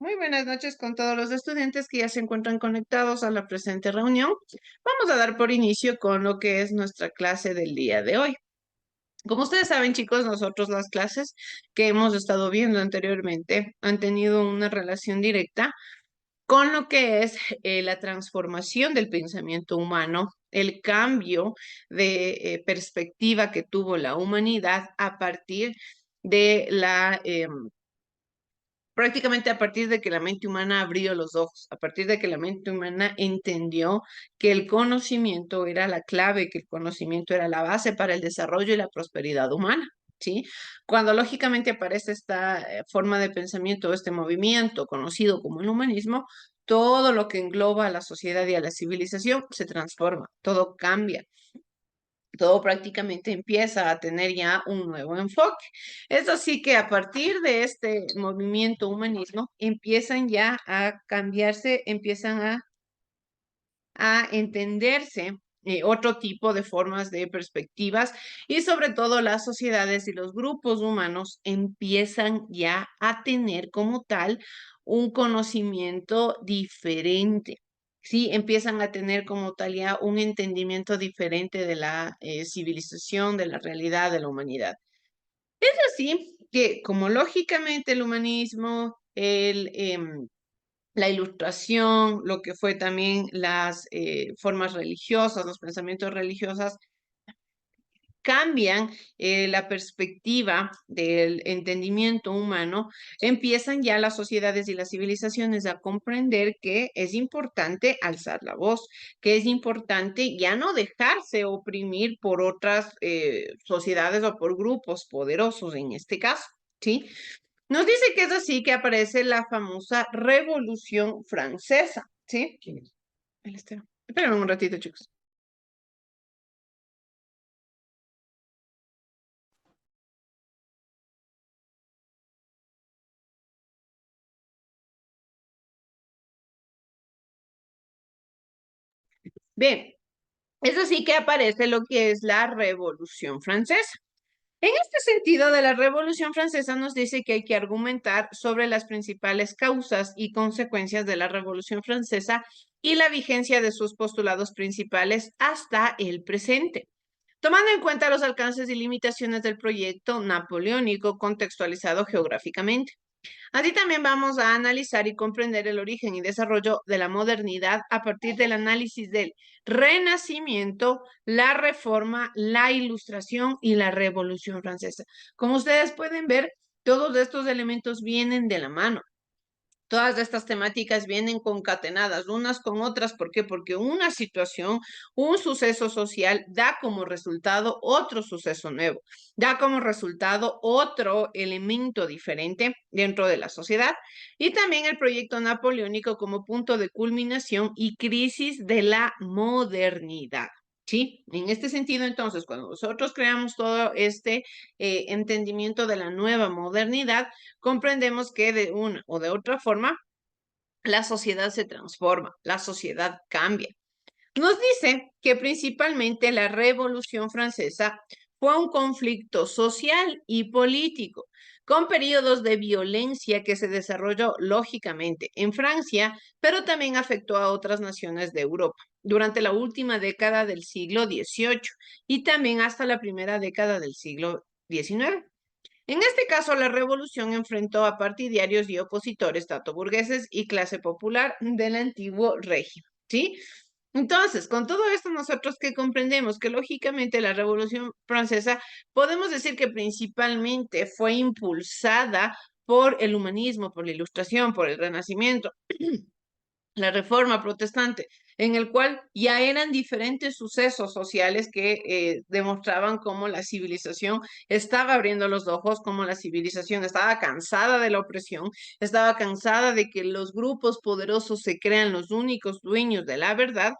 Muy buenas noches con todos los estudiantes que ya se encuentran conectados a la presente reunión. Vamos a dar por inicio con lo que es nuestra clase del día de hoy. Como ustedes saben, chicos, nosotros las clases que hemos estado viendo anteriormente han tenido una relación directa con lo que es la transformación del pensamiento humano, el cambio de perspectiva que tuvo la humanidad a partir de prácticamente a partir de que la mente humana abrió los ojos, a partir de que la mente humana entendió que el conocimiento era la clave, que el conocimiento era la base para el desarrollo y la prosperidad humana, ¿sí? Cuando lógicamente aparece esta forma de pensamiento, este movimiento conocido como el humanismo, todo lo que engloba a la sociedad y a la civilización se transforma, todo cambia, todo prácticamente empieza a tener ya un nuevo enfoque. Es así que a partir de este movimiento humanismo empiezan ya a cambiarse, empiezan a entenderse otro tipo de formas de perspectivas y sobre todo las sociedades y los grupos humanos empiezan ya a tener como tal un conocimiento diferente. Sí, empiezan a tener como tal ya un entendimiento diferente de la civilización, de la realidad de la humanidad. Es así que como lógicamente el humanismo, la ilustración, lo que fue también las formas religiosas, los pensamientos religiosos, cambian la perspectiva del entendimiento humano, empiezan ya las sociedades y las civilizaciones a comprender que es importante alzar la voz, que es importante ya no dejarse oprimir por otras sociedades o por grupos poderosos en este caso, ¿sí? Nos dice que es así que aparece la famosa Revolución Francesa, ¿sí? ¿Quién es? El Esteban. Espérenme un ratito, chicos. Bien, es así que aparece lo que es la Revolución Francesa. En este sentido de la Revolución Francesa nos dice que hay que argumentar sobre las principales causas y consecuencias de la Revolución Francesa y la vigencia de sus postulados principales hasta el presente, tomando en cuenta los alcances y limitaciones del proyecto napoleónico contextualizado geográficamente. Así también vamos a analizar y comprender el origen y desarrollo de la modernidad a partir del análisis del Renacimiento, la Reforma, la Ilustración y la Revolución Francesa. Como ustedes pueden ver, todos estos elementos vienen de la mano. Todas estas temáticas vienen concatenadas unas con otras. ¿Por qué? Porque una situación, un suceso social da como resultado otro suceso nuevo, da como resultado otro elemento diferente dentro de la sociedad y también el proyecto napoleónico como punto de culminación y crisis de la modernidad. Sí, en este sentido, entonces, cuando nosotros creamos todo este entendimiento de la nueva modernidad, comprendemos que de una o de otra forma la sociedad se transforma, la sociedad cambia. Nos dice que principalmente la Revolución Francesa fue un conflicto social y político, con periodos de violencia que se desarrolló lógicamente en Francia, pero también afectó a otras naciones de Europa durante la última década del siglo XVIII y también hasta la primera década del siglo XIX. En este caso, la revolución enfrentó a partidarios y opositores, tanto burgueses y clase popular del antiguo régimen, ¿sí? Entonces, con todo esto, nosotros que comprendemos que lógicamente la Revolución Francesa podemos decir que principalmente fue impulsada por el humanismo, por la Ilustración, por el Renacimiento, la Reforma Protestante, en el cual ya eran diferentes sucesos sociales que demostraban cómo la civilización estaba abriendo los ojos, cómo la civilización estaba cansada de la opresión, estaba cansada de que los grupos poderosos se crean los únicos dueños de la verdad.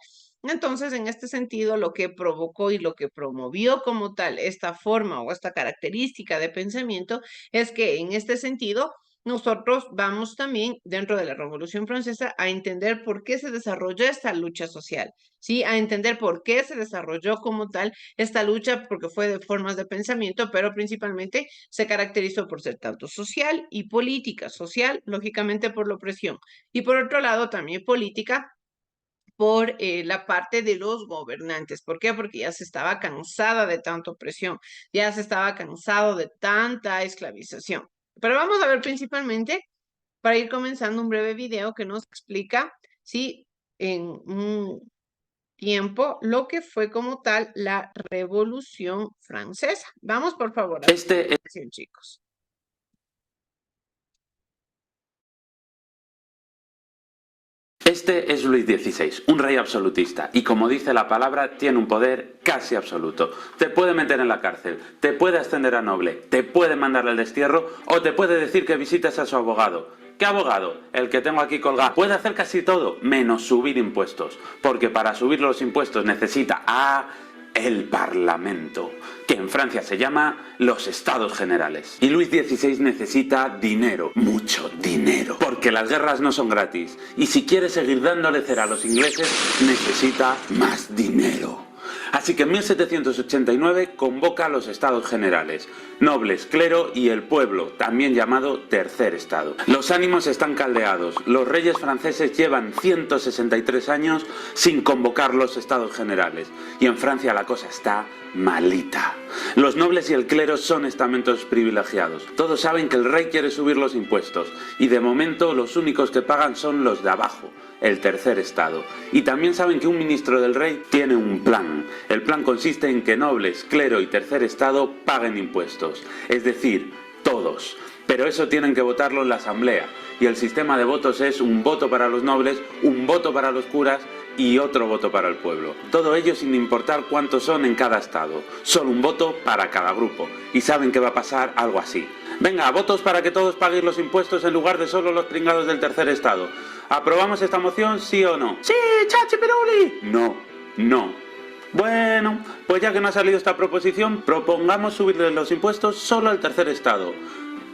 Entonces, en este sentido, lo que provocó y lo que promovió como tal esta forma o esta característica de pensamiento es que en este sentido nosotros vamos también dentro de la Revolución Francesa a entender por qué se desarrolló esta lucha social, ¿sí? A entender por qué se desarrolló como tal esta lucha, porque fue de formas de pensamiento, pero principalmente se caracterizó por ser tanto social y política. Social, lógicamente, por la opresión, y por otro lado también política por la parte de los gobernantes. ¿Por qué? Porque ya se estaba cansada de tanta opresión, ya se estaba cansado de tanta esclavización. Pero vamos a ver principalmente, para ir comenzando, un breve video que nos explica, ¿sí? En un tiempo, lo que fue como tal la Revolución Francesa. Vamos, por favor, a la presentación, chicos. Este es Luis XVI, un rey absolutista, y como dice la palabra, tiene un poder casi absoluto. Te puede meter en la cárcel, te puede ascender a noble, te puede mandar al destierro o te puede decir que visites a su abogado. ¿Qué abogado? El que tengo aquí colgado. Puede hacer casi todo, menos subir impuestos, porque para subir los impuestos necesita el Parlamento, que en Francia se llama los Estados Generales. Y Luis XVI necesita dinero, mucho dinero, porque las guerras no son gratis. Y si quiere seguir dándole cera a los ingleses, necesita más dinero. Así que en 1789 convoca a los Estados Generales, nobles, clero y el pueblo, también llamado Tercer Estado. Los ánimos están caldeados. Los reyes franceses llevan 163 años sin convocar los Estados Generales. Y en Francia la cosa está malita. Los nobles y el clero son estamentos privilegiados. Todos saben que el rey quiere subir los impuestos. Y de momento los únicos que pagan son los de abajo, el Tercer Estado. Y también saben que un ministro del rey tiene un plan. El plan consiste en que nobles, clero y Tercer Estado paguen impuestos. Es decir, todos. Pero eso tienen que votarlo en la asamblea. Y el sistema de votos es un voto para los nobles, un voto para los curas y otro voto para el pueblo. Todo ello sin importar cuántos son en cada estado. Solo un voto para cada grupo. Y saben que va a pasar algo así. Venga, votos para que todos paguen los impuestos en lugar de solo los pringados del Tercer Estado. ¿Aprobamos esta moción, sí o no? ¡Sí, Chachi Piruli! No, no. Bueno, pues ya que no ha salido esta proposición, propongamos subirle los impuestos solo al Tercer Estado.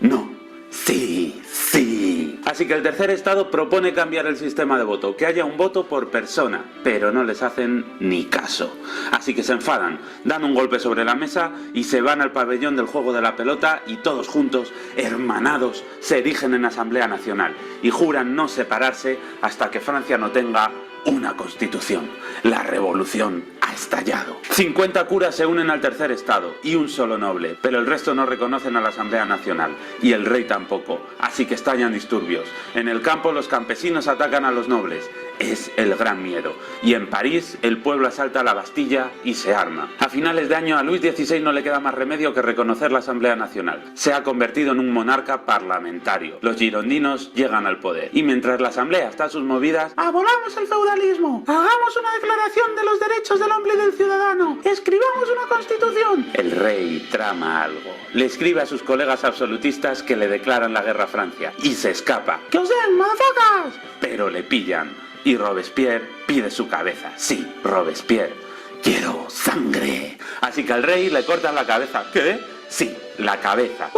No. Sí, sí. Así que el Tercer Estado propone cambiar el sistema de voto, que haya un voto por persona, pero no les hacen ni caso. Así que se enfadan, dan un golpe sobre la mesa y se van al pabellón del juego de la pelota y todos juntos, hermanados, se erigen en Asamblea Nacional y juran no separarse hasta que Francia no tenga una constitución. La revolución ha estallado. 50 curas se unen al Tercer Estado y un solo noble, pero el resto no reconocen a la Asamblea Nacional y el rey tampoco, así que estallan disturbios. En el campo los campesinos atacan a los nobles. Es el gran miedo. Y en París el pueblo asalta la Bastilla y se arma. A finales de año a Luis XVI no le queda más remedio que reconocer la Asamblea Nacional. Se ha convertido en un monarca parlamentario. Los girondinos llegan al poder. Y mientras la Asamblea está a sus movidas, abolamos el feudalismo, hagamos una declaración de los derechos del hombre y del ciudadano, escribamos una constitución. El rey trama algo. Le escribe a sus colegas absolutistas que le declaran la guerra a Francia. Y se escapa. ¡Que os den, motherfuckers! Pero le pillan. Y Robespierre pide su cabeza. Sí, Robespierre. Quiero sangre. Así que al rey le cortan la cabeza. ¿Qué? Sí, la cabeza.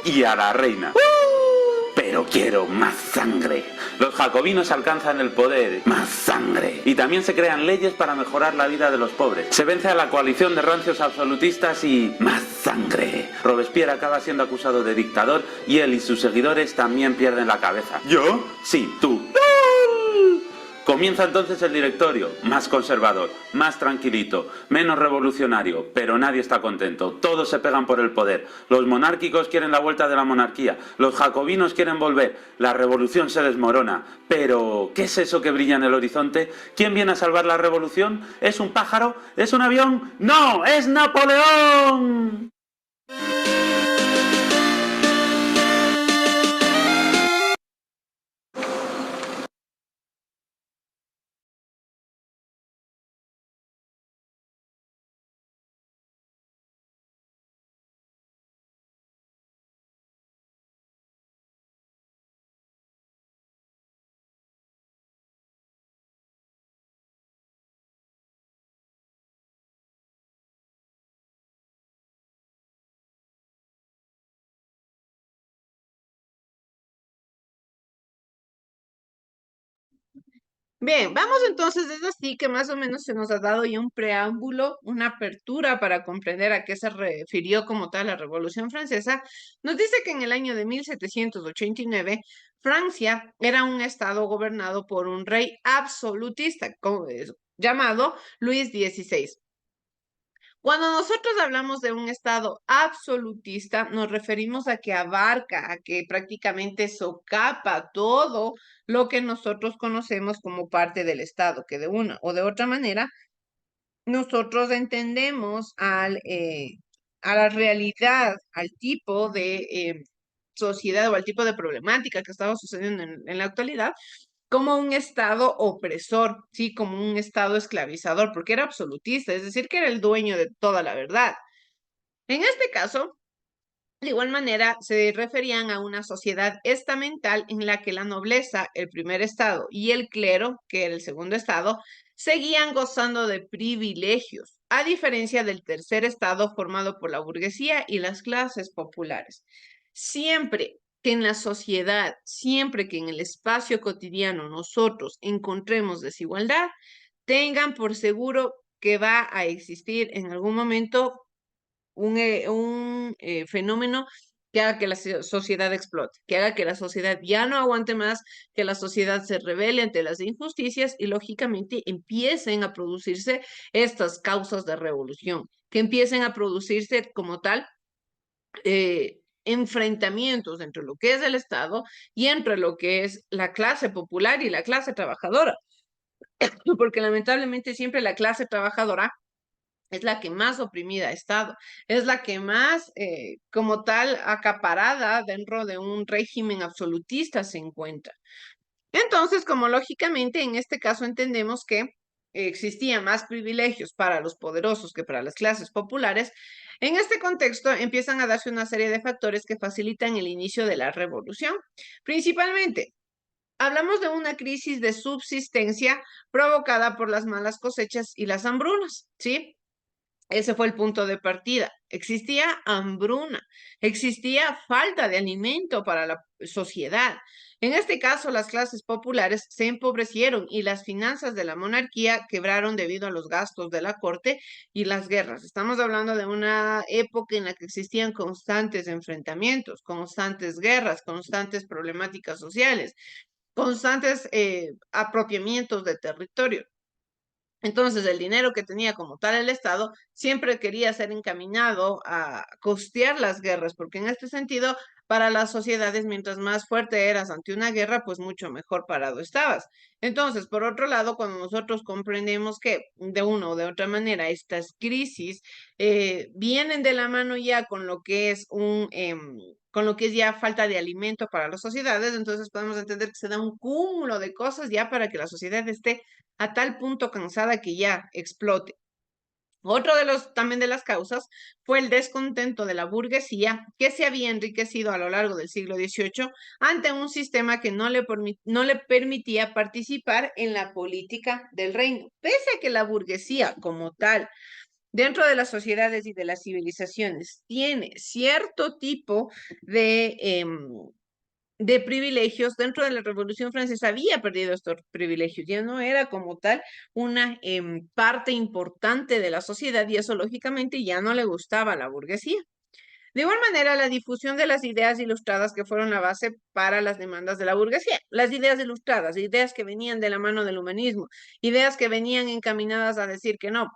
Y a la reina. Pero quiero más sangre. Los jacobinos alcanzan el poder. Más sangre. Y también se crean leyes para mejorar la vida de los pobres. Se vence a la coalición de rancios absolutistas y más sangre. Robespierre acaba siendo acusado de dictador y él y sus seguidores también pierden la cabeza. ¿Yo? Sí, tú. Comienza entonces el directorio, más conservador, más tranquilito, menos revolucionario, pero nadie está contento, todos se pegan por el poder. Los monárquicos quieren la vuelta de la monarquía, los jacobinos quieren volver, la revolución se desmorona. Pero, ¿qué es eso que brilla en el horizonte? ¿Quién viene a salvar la revolución? ¿Es un pájaro? ¿Es un avión? ¡No! ¡Es Napoleón! Bien, vamos entonces, es así que más o menos se nos ha dado ya un preámbulo, una apertura para comprender a qué se refirió como tal la Revolución Francesa. Nos dice que en el año de 1789, Francia era un estado gobernado por un rey absolutista, llamado Luis XVI. Cuando nosotros hablamos de un estado absolutista, nos referimos a que abarca, a que prácticamente socapa todo lo que nosotros conocemos como parte del estado, que de una o de otra manera nosotros entendemos a la realidad, al tipo de sociedad o al tipo de problemática que estaba sucediendo en la actualidad como un estado opresor, sí, como un estado esclavizador, porque era absolutista, es decir, que era el dueño de toda la verdad. En este caso, de igual manera, se referían a una sociedad estamental en la que la nobleza, el primer estado, y el clero, que era el segundo estado, seguían gozando de privilegios, a diferencia del tercer estado formado por la burguesía y las clases populares. Siempre que en la sociedad, siempre que en el espacio cotidiano nosotros encontremos desigualdad, tengan por seguro que va a existir en algún momento un fenómeno que haga que la sociedad explote, que haga que la sociedad ya no aguante más, que la sociedad se rebele ante las injusticias y lógicamente empiecen a producirse estas causas de revolución, que empiecen a producirse como tal enfrentamientos entre lo que es el Estado y entre lo que es la clase popular y la clase trabajadora, porque lamentablemente siempre la clase trabajadora es la que más oprimida ha estado, es la que más, como tal, acaparada dentro de un régimen absolutista se encuentra. Entonces, como lógicamente en este caso entendemos que existían más privilegios para los poderosos que para las clases populares, en este contexto empiezan a darse una serie de factores que facilitan el inicio de la revolución. Principalmente, hablamos de una crisis de subsistencia provocada por las malas cosechas y las hambrunas, ¿sí? Ese fue el punto de partida. Existía hambruna, existía falta de alimento para la sociedad. En este caso, las clases populares se empobrecieron y las finanzas de la monarquía quebraron debido a los gastos de la corte y las guerras. Estamos hablando de una época en la que existían constantes enfrentamientos, constantes guerras, constantes problemáticas sociales, constantes apropiamientos de territorio. Entonces, el dinero que tenía como tal el Estado siempre quería ser encaminado a costear las guerras, porque en este sentido, para las sociedades, mientras más fuerte eras ante una guerra, pues mucho mejor parado estabas. Entonces, por otro lado, cuando nosotros comprendemos que de una o de otra manera estas crisis vienen de la mano ya con lo que es con lo que es ya falta de alimento para las sociedades, entonces podemos entender que se da un cúmulo de cosas ya para que la sociedad esté a tal punto cansada que ya explote. Otro de los también de las causas fue el descontento de la burguesía que se había enriquecido a lo largo del siglo XVIII ante un sistema que no le permitía participar en la política del reino. Pese a que la burguesía como tal, dentro de las sociedades y de las civilizaciones, tiene cierto tipo de privilegios, dentro de la Revolución Francesa había perdido estos privilegios, ya no era como tal una parte importante de la sociedad y eso lógicamente ya no le gustaba a la burguesía. De igual manera, la difusión de las ideas ilustradas que fueron la base para las demandas de la burguesía. Las ideas ilustradas, ideas que venían de la mano del humanismo, ideas que venían encaminadas a decir que no,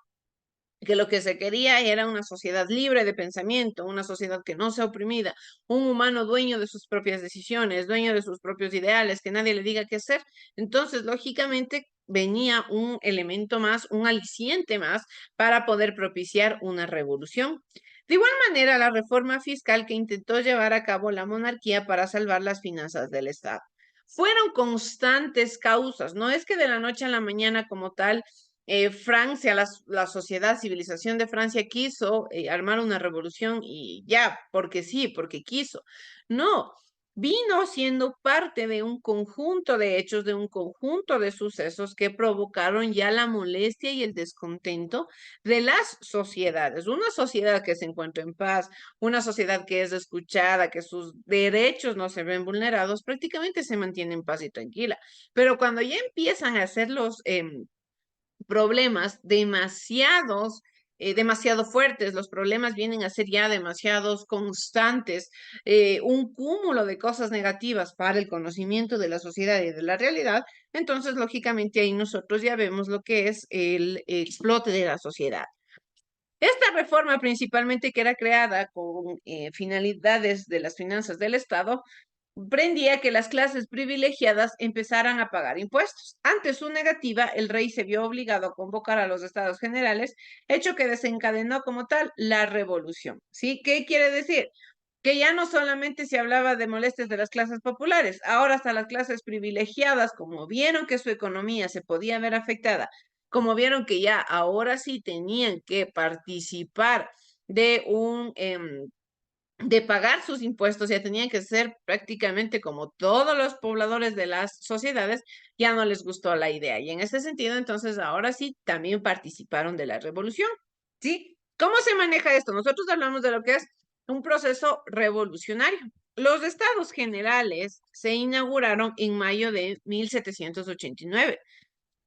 que lo que se quería era una sociedad libre de pensamiento, una sociedad que no sea oprimida, un humano dueño de sus propias decisiones, dueño de sus propios ideales, que nadie le diga qué hacer. Entonces, lógicamente, venía un elemento más, un aliciente más para poder propiciar una revolución. De igual manera, la reforma fiscal que intentó llevar a cabo la monarquía para salvar las finanzas del Estado. Fueron constantes causas, no es que de la noche a la mañana como tal Francia, la sociedad, civilización de Francia quiso armar una revolución y ya, porque sí, porque quiso. No, vino siendo parte de un conjunto de hechos, de un conjunto de sucesos que provocaron ya la molestia y el descontento de las sociedades. Una sociedad que se encuentra en paz, una sociedad que es escuchada, que sus derechos no se ven vulnerados, prácticamente se mantiene en paz y tranquila. Pero cuando ya empiezan a hacer los problemas demasiado fuertes, los problemas vienen a ser ya demasiados constantes, un cúmulo de cosas negativas para el conocimiento de la sociedad y de la realidad, entonces lógicamente ahí nosotros ya vemos lo que es el explote de la sociedad. Esta reforma principalmente que era creada con finalidades de las finanzas del Estado, prendía que las clases privilegiadas empezaran a pagar impuestos. Ante su negativa, el rey se vio obligado a convocar a los estados generales, hecho que desencadenó como tal la revolución. ¿Sí? ¿Qué quiere decir? Que ya no solamente se hablaba de molestias de las clases populares, ahora hasta las clases privilegiadas, como vieron que su economía se podía ver afectada, como vieron que ya ahora sí tenían que participar de de pagar sus impuestos, ya tenían que ser prácticamente como todos los pobladores de las sociedades, ya no les gustó la idea. Y en ese sentido, entonces, ahora sí, también participaron de la revolución. ¿Sí? ¿Cómo se maneja esto? Nosotros hablamos de lo que es un proceso revolucionario. Los estados generales se inauguraron en mayo de 1789.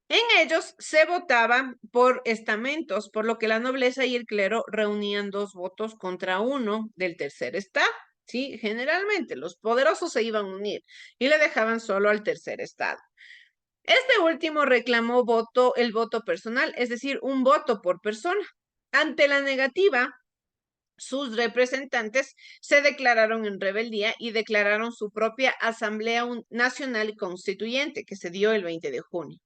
En ellos se votaba por estamentos, por lo que la nobleza y el clero reunían 2 votos contra uno del tercer estado. Sí, generalmente los poderosos se iban a unir y le dejaban solo al tercer estado. Este último reclamó el voto personal, es decir, un voto por persona. Ante la negativa, sus representantes se declararon en rebeldía y declararon su propia Asamblea Nacional Constituyente, que se dio el 20 de junio.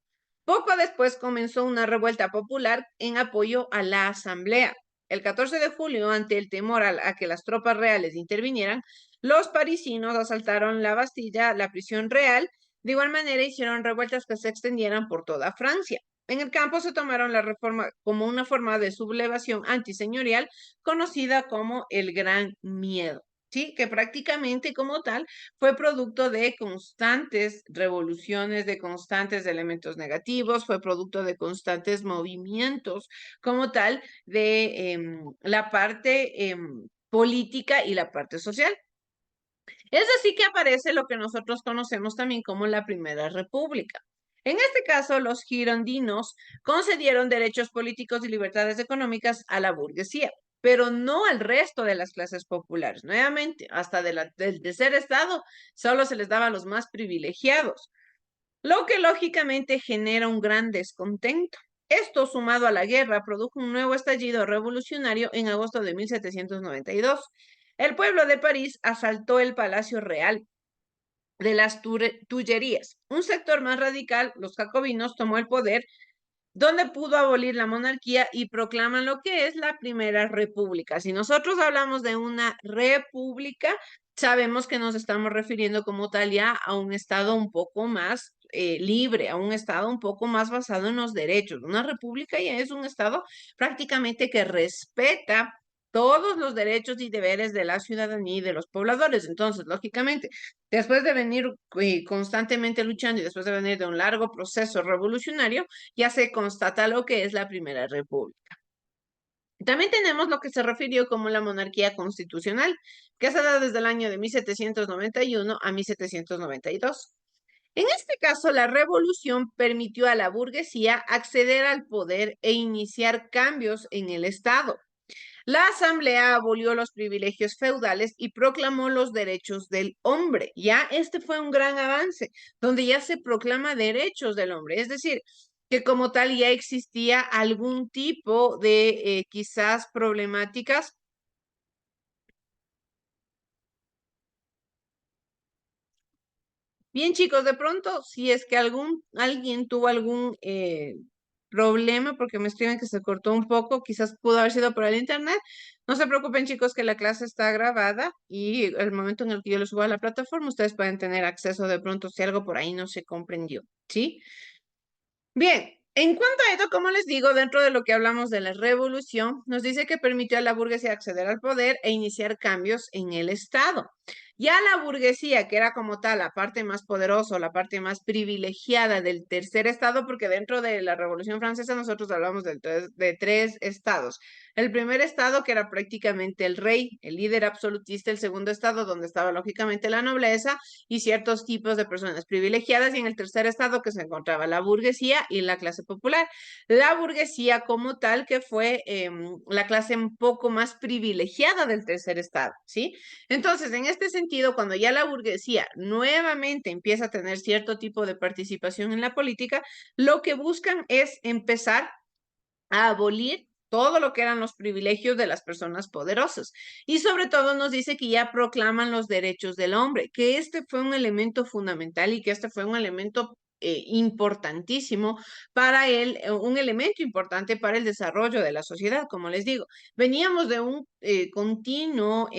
Poco después comenzó una revuelta popular en apoyo a la asamblea. El 14 de julio, ante el temor a que las tropas reales intervinieran, los parisinos asaltaron la Bastilla, la prisión real. De igual manera, hicieron revueltas que se extendieran por toda Francia. En el campo se tomaron la reforma como una forma de sublevación antiseñorial conocida como el Gran Miedo. Sí, que prácticamente como tal fue producto de constantes revoluciones, de constantes elementos negativos, fue producto de constantes movimientos como tal de la parte política y la parte social. Es así que aparece lo que nosotros conocemos también como la Primera República. En este caso, los girondinos concedieron derechos políticos y libertades económicas a la burguesía, pero no al resto de las clases populares. Nuevamente, hasta del tercer estado, solo se les daba a los más privilegiados, lo que lógicamente genera un gran descontento. Esto, sumado a la guerra, produjo un nuevo estallido revolucionario en agosto de 1792. El pueblo de París asaltó el Palacio Real de las Tullerías. Un sector más radical, los jacobinos, tomó el poder, donde pudo abolir la monarquía y proclaman lo que es la Primera República. Si nosotros hablamos de una república, sabemos que nos estamos refiriendo como tal ya a un estado un poco más libre, a un estado un poco más basado en los derechos. Una república ya es un estado prácticamente que respeta todos los derechos y deberes de la ciudadanía y de los pobladores. Entonces, lógicamente, después de venir constantemente luchando y después de venir de un largo proceso revolucionario, ya se constata lo que es la Primera República. También tenemos lo que se refirió como la monarquía constitucional, que se da desde el año de 1791 a 1792. En este caso, la revolución permitió a la burguesía acceder al poder e iniciar cambios en el Estado. La asamblea abolió los privilegios feudales y proclamó los derechos del hombre. Ya este fue un gran avance, donde ya se proclama derechos del hombre. Es decir, que como tal ya existía algún tipo de quizás problemáticas. Bien, chicos, de pronto, si es que alguien tuvo algún problema, porque me escriben que se cortó un poco, quizás pudo haber sido por el internet, no se preocupen, chicos, que la clase está grabada y el momento en el que yo lo suba a la plataforma, ustedes pueden tener acceso de pronto si algo por ahí no se comprendió, ¿sí? Bien, en cuanto a esto, como les digo, dentro de lo que hablamos de la revolución, nos dice que permitió a la burguesía acceder al poder e iniciar cambios en el Estado. Ya la burguesía, que era como tal la parte más poderosa, la parte más privilegiada del tercer estado, porque dentro de la Revolución Francesa nosotros hablamos de tres estados. El primer estado, que era prácticamente el rey, el líder absolutista; el segundo estado, donde estaba lógicamente la nobleza y ciertos tipos de personas privilegiadas; y en el tercer estado, que se encontraba la burguesía y la clase popular. La burguesía como tal, que fue la clase un poco más privilegiada del tercer estado, ¿sí? Entonces, en este sentido, cuando ya la burguesía nuevamente empieza a tener cierto tipo de participación en la política, lo que buscan es empezar a abolir todo lo que eran los privilegios de las personas poderosas. Y sobre todo nos dice que ya proclaman los derechos del hombre, que este fue un elemento fundamental y que este fue un elemento importantísimo para él, un elemento importante para el desarrollo de la sociedad. Como les digo, veníamos de un continuo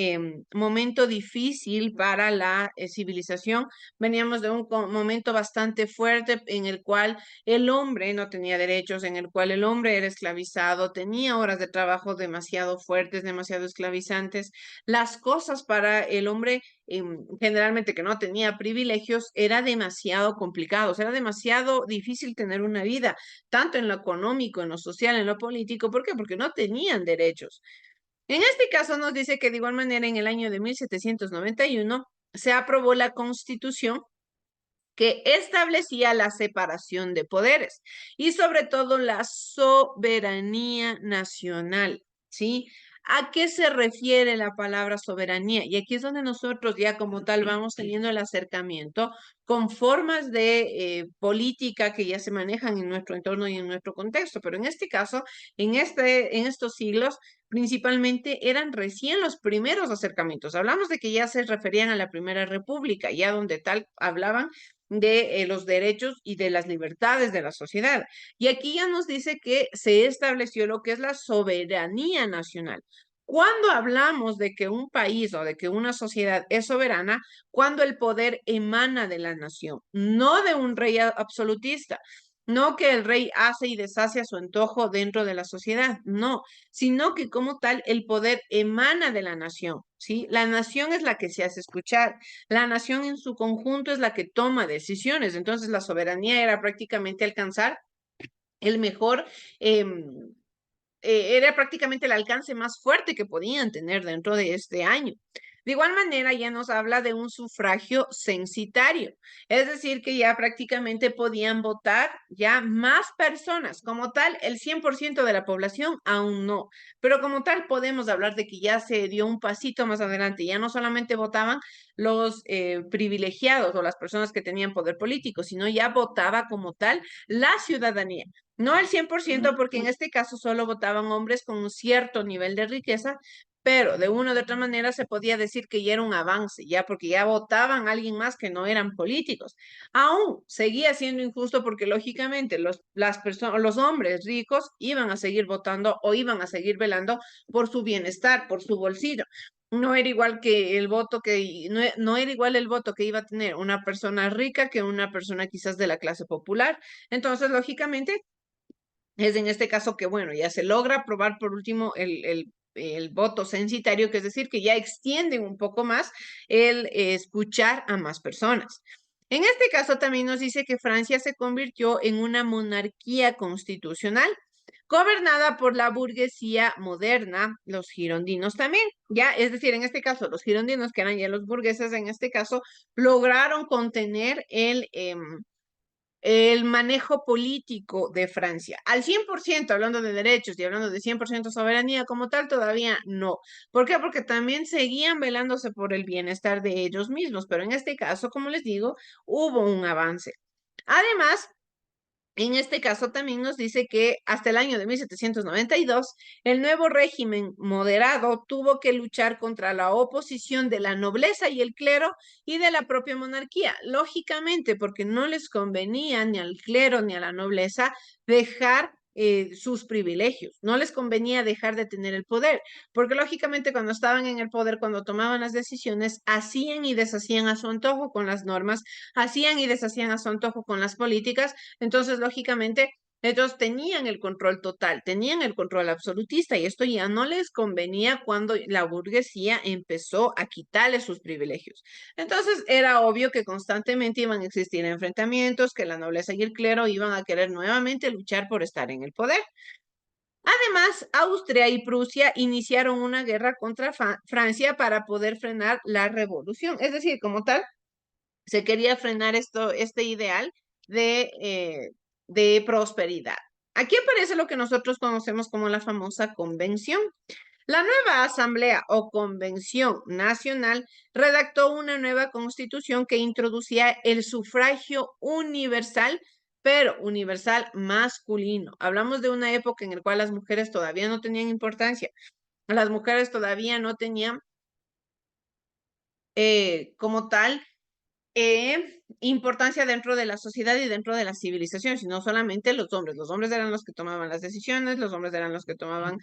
momento difícil para la civilización, veníamos de un momento bastante fuerte en el cual el hombre no tenía derechos, en el cual el hombre era esclavizado, tenía horas de trabajo demasiado fuertes, demasiado esclavizantes. Las cosas para el hombre, generalmente que no tenía privilegios, era demasiado complicado, era demasiado difícil tener una vida, tanto en lo económico, en lo social, en lo político. ¿Por qué? Porque no tenían derechos. En este caso nos dice que de igual manera en el año de 1791 se aprobó la Constitución, que establecía la separación de poderes y sobre todo la soberanía nacional, ¿sí? ¿A qué se refiere la palabra soberanía? Y aquí es donde nosotros ya como tal vamos teniendo el acercamiento con formas de política que ya se manejan en nuestro entorno y en nuestro contexto, pero en este caso, en estos siglos, principalmente eran recién los primeros acercamientos. Hablamos de que ya se referían a la Primera República, ya donde tal hablaban de los derechos y de las libertades de la sociedad. Y aquí ya nos dice que se estableció lo que es la soberanía nacional. Cuando hablamos de que un país o de que una sociedad es soberana, cuando el poder emana de la nación, no de un rey absolutista, no que el rey hace y deshace a su antojo dentro de la sociedad, no, sino que como tal el poder emana de la nación, ¿sí? La nación es la que se hace escuchar, la nación en su conjunto es la que toma decisiones. Entonces la soberanía era prácticamente alcanzar el mejor, era prácticamente el alcance más fuerte que podían tener dentro de este año. De igual manera, ya nos habla de un sufragio censitario, es decir, que ya prácticamente podían votar ya más personas. Como tal, el 100% de la población aún no, pero como tal podemos hablar de que ya se dio un pasito más adelante. Ya no solamente votaban los privilegiados o las personas que tenían poder político, sino ya votaba como tal la ciudadanía. No el 100%, porque en este caso solo votaban hombres con un cierto nivel de riqueza, pero de una u otra manera se podía decir que ya era un avance, ya porque ya votaban a alguien más que no eran políticos. Aún seguía siendo injusto porque lógicamente los hombres ricos iban a seguir votando o iban a seguir velando por su bienestar, por su bolsillo. No era igual que el voto que, no era igual el voto que iba a tener una persona rica que una persona quizás de la clase popular. Entonces, lógicamente, es en este caso que, bueno, ya se logra aprobar por último el voto censitario, que es decir, que ya extienden un poco más el escuchar a más personas. En este caso también nos dice que Francia se convirtió en una monarquía constitucional gobernada por la burguesía moderna, los girondinos también, ya, es decir, en este caso, los girondinos, que eran ya los burgueses, en este caso, lograron contener el manejo político de Francia. Al 100%, hablando de derechos y hablando de 100% soberanía como tal, todavía no. ¿Por qué? Porque también seguían velándose por el bienestar de ellos mismos, pero en este caso, como les digo, hubo un avance. Además, en este caso también nos dice que hasta el año de 1792, el nuevo régimen moderado tuvo que luchar contra la oposición de la nobleza y el clero y de la propia monarquía. Lógicamente, porque no les convenía ni al clero ni a la nobleza dejar sus privilegios, no les convenía dejar de tener el poder, porque lógicamente cuando estaban en el poder, cuando tomaban las decisiones, hacían y deshacían a su antojo con las normas, hacían y deshacían a su antojo con las políticas. Entonces, lógicamente, ellos tenían el control total, tenían el control absolutista y esto ya no les convenía cuando la burguesía empezó a quitarles sus privilegios. Entonces, era obvio que constantemente iban a existir enfrentamientos, que la nobleza y el clero iban a querer nuevamente luchar por estar en el poder. Además, Austria y Prusia iniciaron una guerra contra Francia para poder frenar la revolución. Es decir, como tal, se quería frenar este ideal de prosperidad. Aquí aparece lo que nosotros conocemos como la famosa convención. La nueva Asamblea o Convención Nacional redactó una nueva constitución que introducía el sufragio universal, pero universal masculino. Hablamos de una época en la cual las mujeres todavía no tenían importancia. Las mujeres todavía no tenían como tal importancia dentro de la sociedad y dentro de la civilización, sino solamente los hombres. Los hombres eran los que tomaban las decisiones, los hombres eran los que tomaban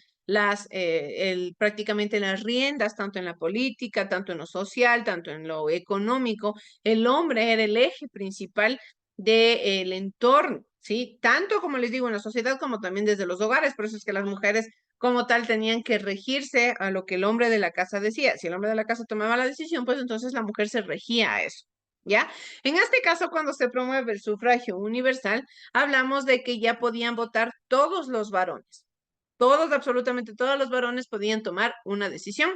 prácticamente las riendas, tanto en la política, tanto en lo social, tanto en lo económico. El hombre era el eje principal del entorno, ¿sí? Tanto como les digo, en la sociedad como también desde los hogares. Por eso es que las mujeres como tal tenían que regirse a lo que el hombre de la casa decía. Si el hombre de la casa tomaba la decisión, pues entonces la mujer se regía a eso. ¿Ya? En este caso, cuando se promueve el sufragio universal, hablamos de que ya podían votar todos los varones. Todos, absolutamente todos los varones podían tomar una decisión.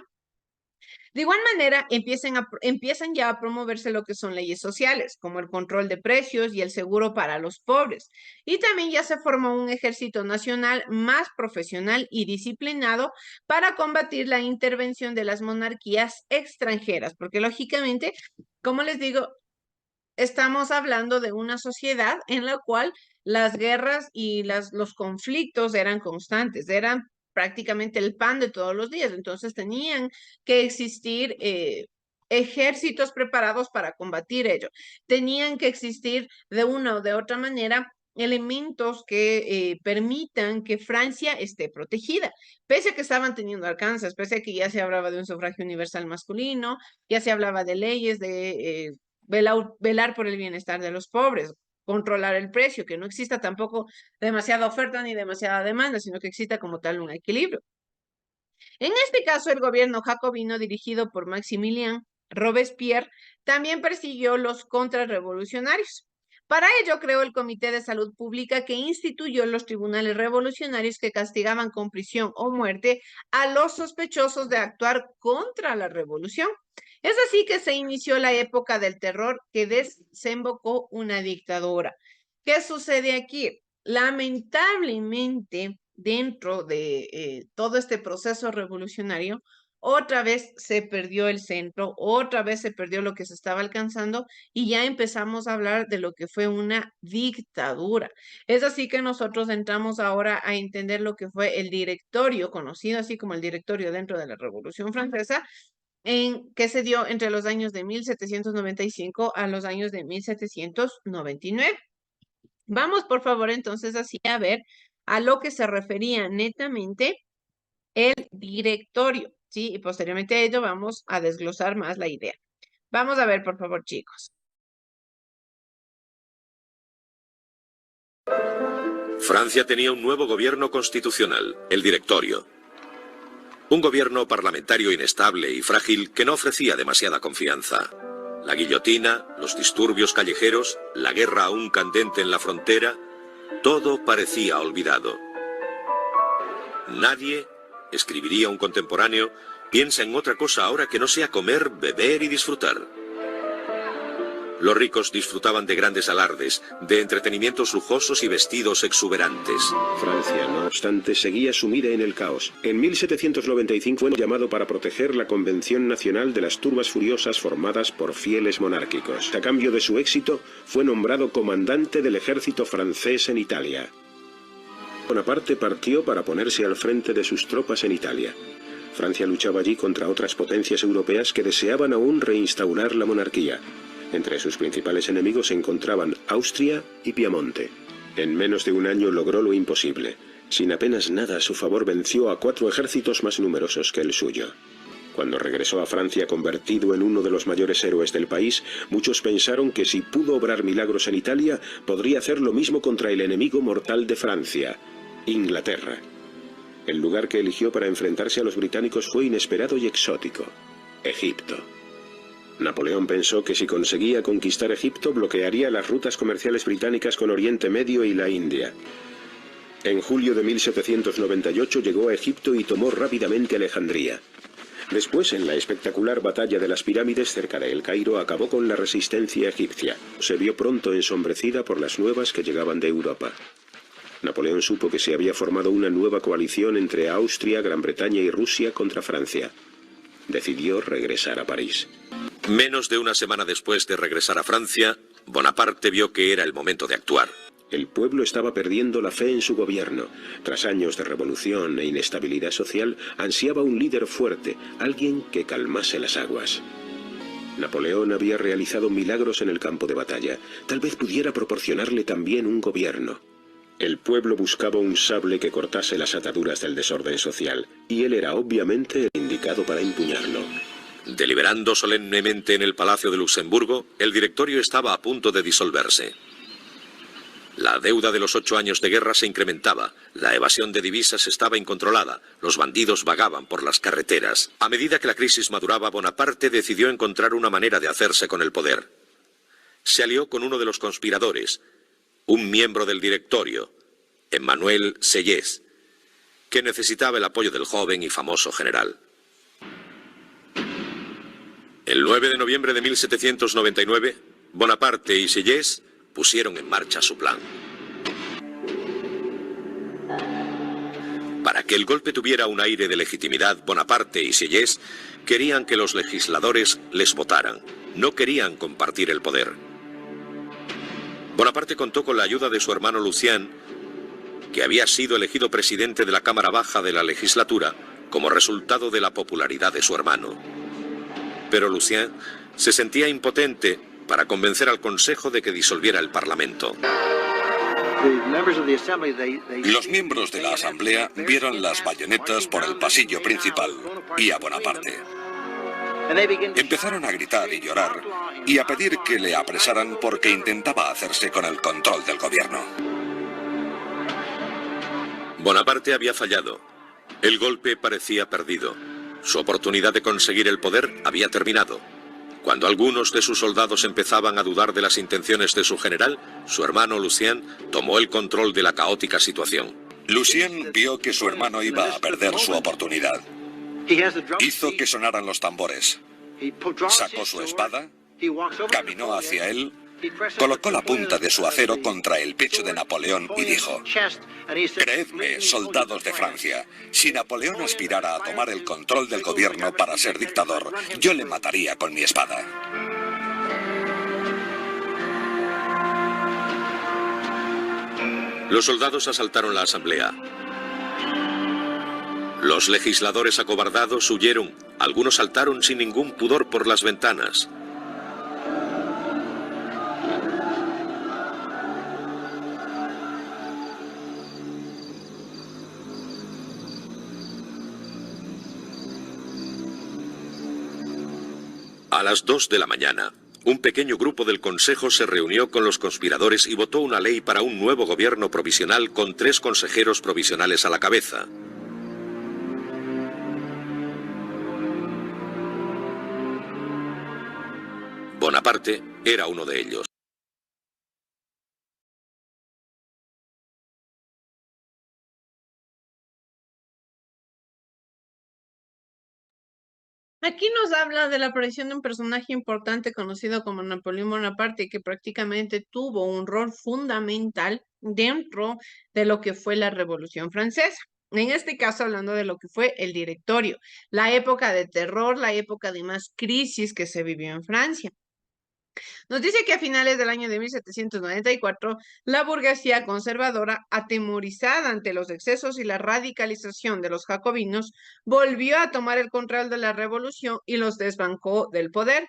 De igual manera, empiezan ya a promoverse lo que son leyes sociales, como el control de precios y el seguro para los pobres. Y también ya se formó un ejército nacional más profesional y disciplinado para combatir la intervención de las monarquías extranjeras, porque lógicamente, como les digo, estamos hablando de una sociedad en la cual las guerras y los conflictos eran constantes, eran prácticamente el pan de todos los días. Entonces tenían que existir ejércitos preparados para combatir ello. Tenían que existir de una o de otra manera elementos que permitan que Francia esté protegida, pese a que estaban teniendo alcances, pese a que ya se hablaba de un sufragio universal masculino, ya se hablaba de leyes de velar por el bienestar de los pobres, controlar el precio, que no exista tampoco demasiada oferta ni demasiada demanda, sino que exista como tal un equilibrio. En este caso, el gobierno jacobino dirigido por Maximilien Robespierre también persiguió los contrarrevolucionarios. Para ello creó el Comité de Salud Pública que instituyó los tribunales revolucionarios que castigaban con prisión o muerte a los sospechosos de actuar contra la revolución. Es así que se inició la época del terror que desembocó una dictadura. ¿Qué sucede aquí? Lamentablemente, dentro de todo este proceso revolucionario, otra vez se perdió el centro, otra vez se perdió lo que se estaba alcanzando y ya empezamos a hablar de lo que fue una dictadura. Es así que nosotros entramos ahora a entender lo que fue el directorio, conocido así como el directorio dentro de la Revolución Francesa, que se dio entre los años de 1795 a los años de 1799. Vamos, por favor, entonces así a ver a lo que se refería netamente el directorio, ¿sí? Y posteriormente a ello vamos a desglosar más la idea. Vamos a ver, por favor, chicos. Francia tenía un nuevo gobierno constitucional, el Directorio. Un gobierno parlamentario inestable y frágil que no ofrecía demasiada confianza. La guillotina, los disturbios callejeros, la guerra aún candente en la frontera, todo parecía olvidado. Nadie, escribiría un contemporáneo, piensa en otra cosa ahora que no sea comer, beber y disfrutar. Los ricos disfrutaban de grandes alardes, de entretenimientos lujosos y vestidos exuberantes. Francia, no obstante, seguía sumida en el caos. En 1795 fue llamado para proteger la Convención Nacional de las turbas furiosas formadas por fieles monárquicos. A cambio de su éxito, fue nombrado comandante del ejército francés en Italia. Bonaparte partió para ponerse al frente de sus tropas en Italia. Francia luchaba allí contra otras potencias europeas que deseaban aún reinstaurar la monarquía. Entre sus principales enemigos se encontraban Austria y Piamonte. En menos de un año logró lo imposible. Sin apenas nada a su favor venció a 4 ejércitos más numerosos que el suyo. Cuando regresó a Francia convertido en uno de los mayores héroes del país, muchos pensaron que si pudo obrar milagros en Italia, podría hacer lo mismo contra el enemigo mortal de Francia, Inglaterra. El lugar que eligió para enfrentarse a los británicos fue inesperado y exótico: Egipto. Napoleón pensó que si conseguía conquistar Egipto, bloquearía las rutas comerciales británicas con Oriente Medio y la India. En julio de 1798 llegó a Egipto y tomó rápidamente Alejandría. Después, en la espectacular batalla de las pirámides cerca de El Cairo, acabó con la resistencia egipcia. Se vio pronto ensombrecida por las nuevas que llegaban de Europa. Napoleón supo que se había formado una nueva coalición entre Austria, Gran Bretaña y Rusia contra Francia. Decidió regresar a París. Menos de una semana después de regresar a Francia, Bonaparte vio que era el momento de actuar. El pueblo estaba perdiendo la fe en su gobierno. Tras años de revolución e inestabilidad social, ansiaba un líder fuerte, alguien que calmase las aguas. Napoleón había realizado milagros en el campo de batalla. Tal vez pudiera proporcionarle también un gobierno. El pueblo buscaba un sable que cortase las ataduras del desorden social, y él era obviamente el indicado para empuñarlo. Deliberando solemnemente en el Palacio de Luxemburgo, el directorio estaba a punto de disolverse. La deuda de los 8 años de guerra se incrementaba, la evasión de divisas estaba incontrolada, los bandidos vagaban por las carreteras. A medida que la crisis maduraba, Bonaparte decidió encontrar una manera de hacerse con el poder. Se alió con uno de los conspiradores, un miembro del directorio, Emmanuel Sieyès, que necesitaba el apoyo del joven y famoso general. El 9 de noviembre de 1799, Bonaparte y Sieyès pusieron en marcha su plan. Para que el golpe tuviera un aire de legitimidad, Bonaparte y Sieyès querían que los legisladores les votaran. No querían compartir el poder. Bonaparte contó con la ayuda de su hermano Lucien, que había sido elegido presidente de la Cámara Baja de la legislatura como resultado de la popularidad de su hermano. Pero Lucien se sentía impotente para convencer al Consejo de que disolviera el Parlamento. Los miembros de la Asamblea vieron las bayonetas por el pasillo principal y a Bonaparte. Empezaron a gritar y llorar y a pedir que le apresaran porque intentaba hacerse con el control del gobierno. Bonaparte había fallado. El golpe parecía perdido. Su oportunidad de conseguir el poder había terminado. Cuando algunos de sus soldados empezaban a dudar de las intenciones de su general, su hermano Lucien tomó el control de la caótica situación. Lucien vio que su hermano iba a perder su oportunidad. Hizo que sonaran los tambores. Sacó su espada, caminó hacia él, colocó la punta de su acero contra el pecho de Napoleón y dijo: «Creedme, soldados de Francia, si Napoleón aspirara a tomar el control del gobierno para ser dictador, yo le mataría con mi espada». Los soldados asaltaron la asamblea. Los legisladores acobardados huyeron. Algunos saltaron sin ningún pudor por las ventanas. A las 2 de la mañana, un pequeño grupo del Consejo se reunió con los conspiradores y votó una ley para un nuevo gobierno provisional con 3 consejeros provisionales a la cabeza. Bonaparte era uno de ellos. Aquí nos habla de la aparición de un personaje importante conocido como Napoleón Bonaparte, que prácticamente tuvo un rol fundamental dentro de lo que fue la Revolución Francesa. En este caso, hablando de lo que fue el Directorio, la época de terror, la época de más crisis que se vivió en Francia. Nos dice que a finales del año de 1794, la burguesía conservadora, atemorizada ante los excesos y la radicalización de los jacobinos, volvió a tomar el control de la revolución y los desbancó del poder.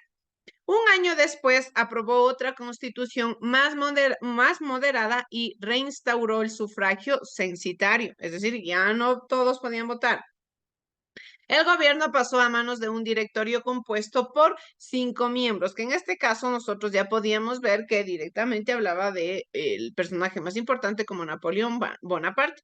Un año después aprobó otra constitución más moderada y reinstauró el sufragio censitario, es decir, ya no todos podían votar. El gobierno pasó a manos de un directorio compuesto por 5 miembros, que en este caso nosotros ya podíamos ver que directamente hablaba de el personaje más importante como Napoleón Bonaparte.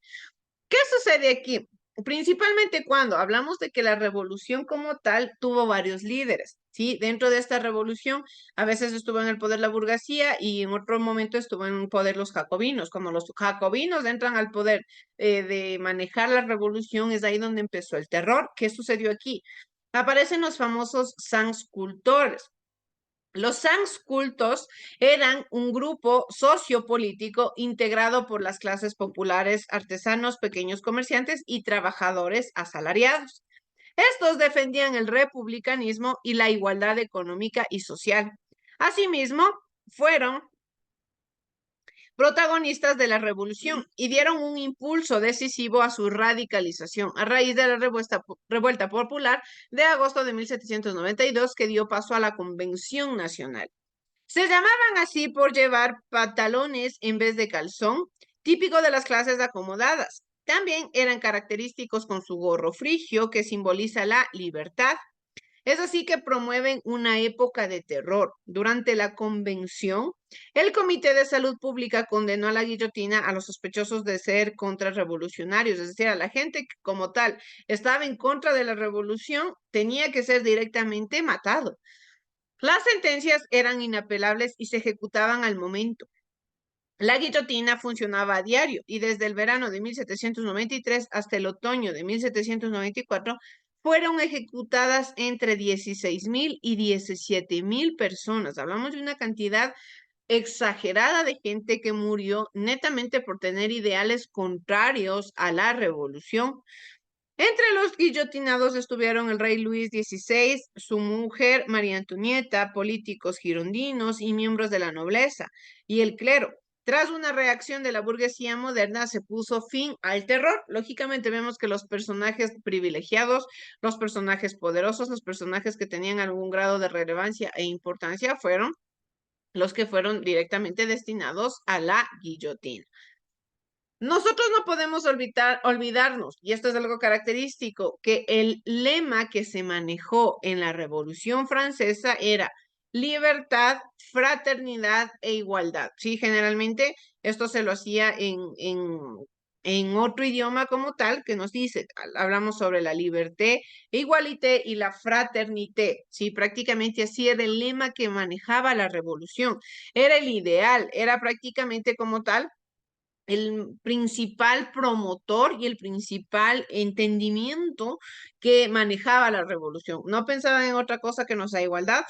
¿Qué sucede aquí? Principalmente cuando hablamos de que la revolución como tal tuvo varios líderes, ¿sí? Dentro de esta revolución a veces estuvo en el poder la burguesía y en otro momento estuvo en el poder los jacobinos. Cuando los jacobinos entran al poder de manejar la revolución, es ahí donde empezó el terror. ¿Qué sucedió aquí? Aparecen los famosos sanscultores. Los cultos eran un grupo sociopolítico integrado por las clases populares, artesanos, pequeños comerciantes y trabajadores asalariados. Estos defendían el republicanismo y la igualdad económica y social. Asimismo, fueron protagonistas de la revolución y dieron un impulso decisivo a su radicalización a raíz de la revuelta popular de agosto de 1792 que dio paso a la Convención Nacional. Se llamaban así por llevar pantalones en vez de calzón, típico de las clases acomodadas. También eran característicos con su gorro frigio que simboliza la libertad. Es así que promueven una época de terror. Durante la convención, el Comité de Salud Pública condenó a la guillotina a los sospechosos de ser contrarrevolucionarios, es decir, a la gente que como tal estaba en contra de la revolución, tenía que ser directamente matado. Las sentencias eran inapelables y se ejecutaban al momento. La guillotina funcionaba a diario y desde el verano de 1793 hasta el otoño de 1794 fueron ejecutadas entre 16,000 y 17,000 personas. Hablamos de una cantidad exagerada de gente que murió netamente por tener ideales contrarios a la revolución. Entre los guillotinados estuvieron el rey Luis XVI, su mujer María Antonieta, políticos girondinos y miembros de la nobleza y el clero. Tras una reacción de la burguesía moderna, se puso fin al terror. Lógicamente vemos que los personajes privilegiados, los personajes poderosos, los personajes que tenían algún grado de relevancia e importancia fueron los que fueron directamente destinados a la guillotina. Nosotros no podemos olvidarnos, y esto es algo característico, que el lema que se manejó en la Revolución Francesa era libertad, fraternidad e igualdad. Sí, generalmente esto se lo hacía en otro idioma como tal, que nos dice, hablamos sobre la liberté, igualité y la fraternité. Sí, prácticamente así era el lema que manejaba la revolución. Era el ideal, era prácticamente como tal el principal promotor y el principal entendimiento que manejaba la revolución. No pensaban en otra cosa que no sea igualdad,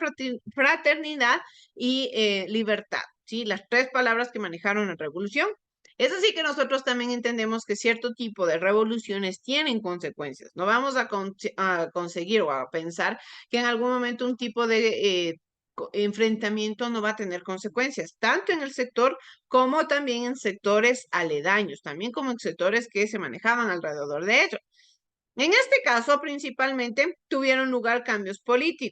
fraternidad y libertad, ¿sí? Las 3 palabras que manejaron la revolución. Es así que nosotros también entendemos que cierto tipo de revoluciones tienen consecuencias. No vamos a conseguir o a pensar que en algún momento un tipo de enfrentamiento no va a tener consecuencias, tanto en el sector como también en sectores aledaños, también como en sectores que se manejaban alrededor de ello. En este caso, principalmente, tuvieron lugar cambios políticos.